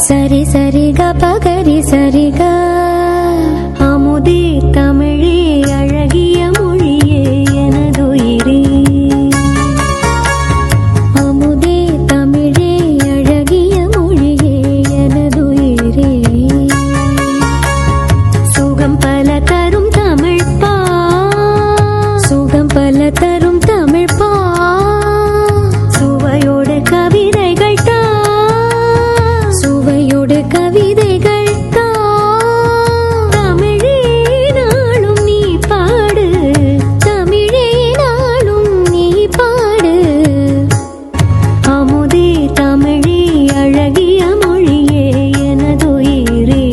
சரி சரி க பகரி சரி க. அமுதே தமிழே அழகிய மொழியே எனதுயிரே. அமுதே தமிழே அழகிய மொழியே எனதுயிரே. சுகம் பல தரும் தமிழ் பா, சுகம் பல தரும் தமிழ் பா. சுவையோடு கவிதைகள் தா, சுவையோடு கவிதைகள் தா. தமிழே நாளும் நீ பாடு, தமிழே நாளும் நீ பாடு. அமுதே தமிழே அழகிய மொழியே எனதுயிரே.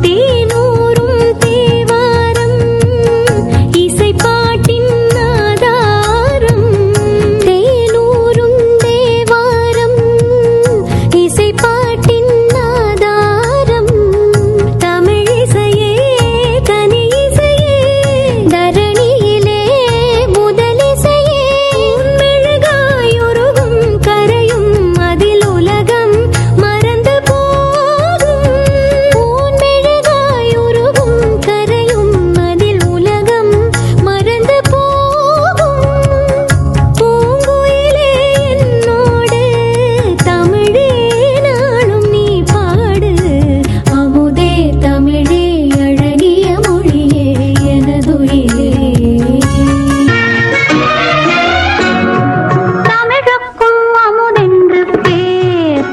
தேனூரும் தேவாரம் இசைப்பாட்டின் ஆதாரம். தேனூரும் தேவாரம் இசைப்பாட்டின் ஆதாரம். தமிழிசையே தனி இசையே தரணியிலே முதலிசையே. மெழுகாயுருகும் கரையும் அதில் உலகம் மறந்து போகும். மெழுகாயுருகும் கரையும் அதில் உலகம் மறந்து போகும். பூங்குயிலே என்னோடு தமிழே நாளும் நீ பாடு. அமுதே தமிழே அழகிய மொழியே எனதுயிரே. தமிழுக்கும் அமுதென்று பேர்,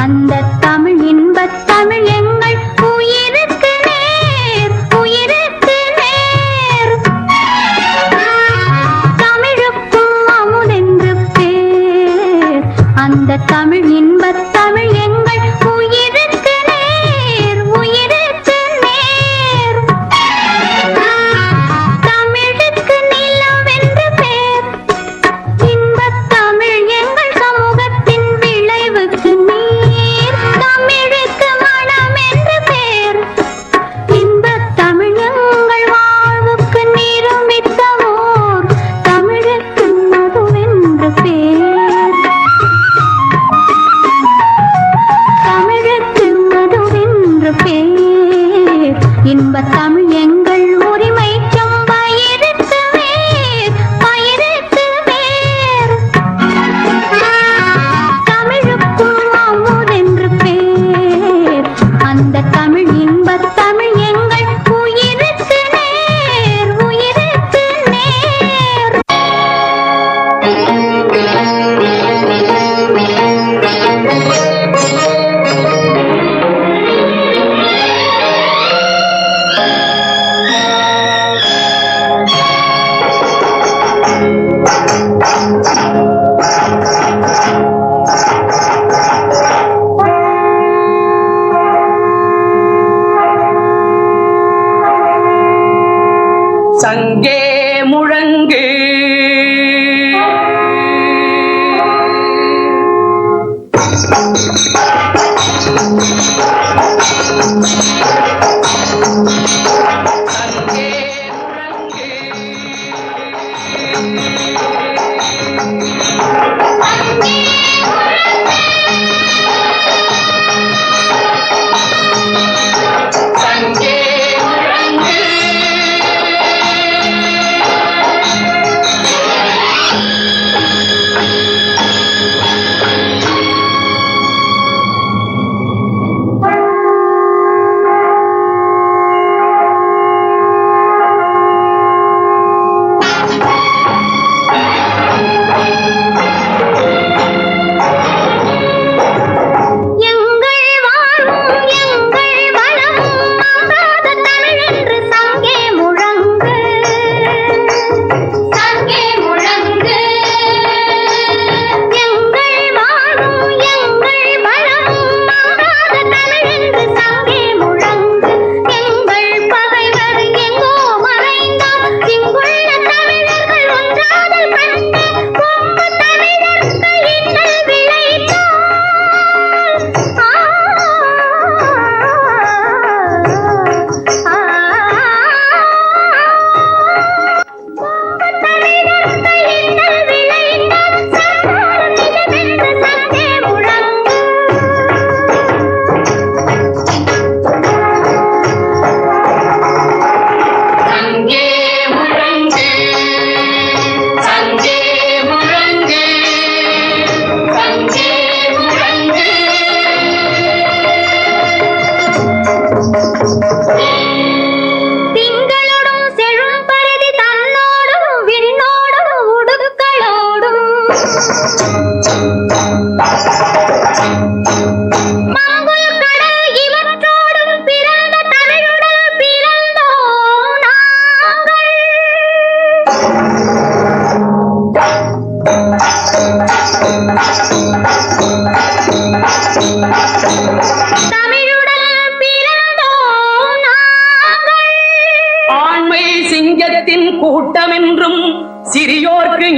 அந்த தமிழ் இன்பத் தமிழ் எங்கள் உயிருக்கு நேர், உயிருக்கு நேர். தமிழுக்கும் அமுதென்று பேர், அந்த தமிழ் இன்பத் தமிழ் எங்கள் உயிருக்கு நேர், உயிருக்கு நேர். தமிழுக்கு நிலவென்று பேர், இன்பத் தமிழ் எங்கள் சமூகத்தின் விளைவுக்கு நீர். தமிழுக்கு மனம் என்று பேர், இன்பத் தமிழ் எங்கள் வாழ்வுக்கு நிருமித்த ஓர். தமிழுக்கு மதுவென்று பேர், தமிழுக்கு மதுவென்று பேர். இன்பத் தமிழ் எங்கள் உரிமைக்கும் பயிருக்கு வேர், பயிருக்கு வேர். தமிழுக்கும் அமுதென்று பேர், அந்த தமிழ் இன்பத் தமிழ் எங்கள் உயிருக்கு நேர், உயிருக்கு நேர். சங்கே முழங்கு சங்கே முழங்கு சங்கே முழங்கு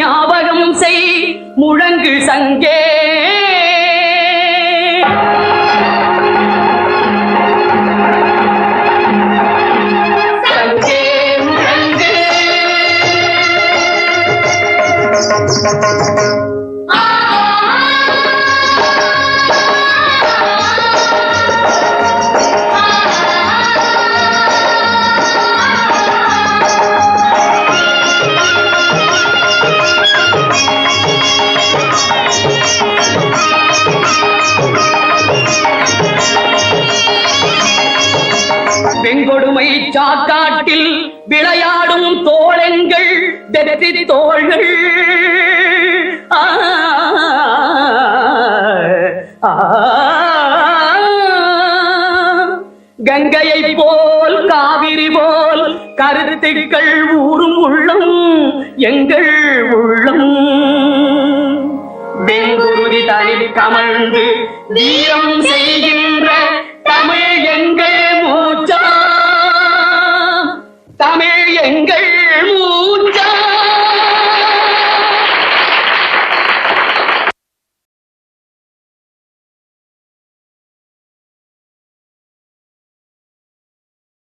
ஞாபகம் செய் முழங்கு சங்கே சங்கே முழங்கு வெங்கொடுமை சாக்காட்டில் விளையாடும் தோழங்கள் வெற்றி தோள்கள் ஆ, ஆ, கங்கையை போல் காவிரி போல் கருத்துக்கள் ஊரும் உள்ளம் எங்கள் உள்ளம் வெங்குருதி தனில் கமழ்ந்து வீரம் செய்கின்ற தமிழ் எங்கள் மூச்சா தமிழ்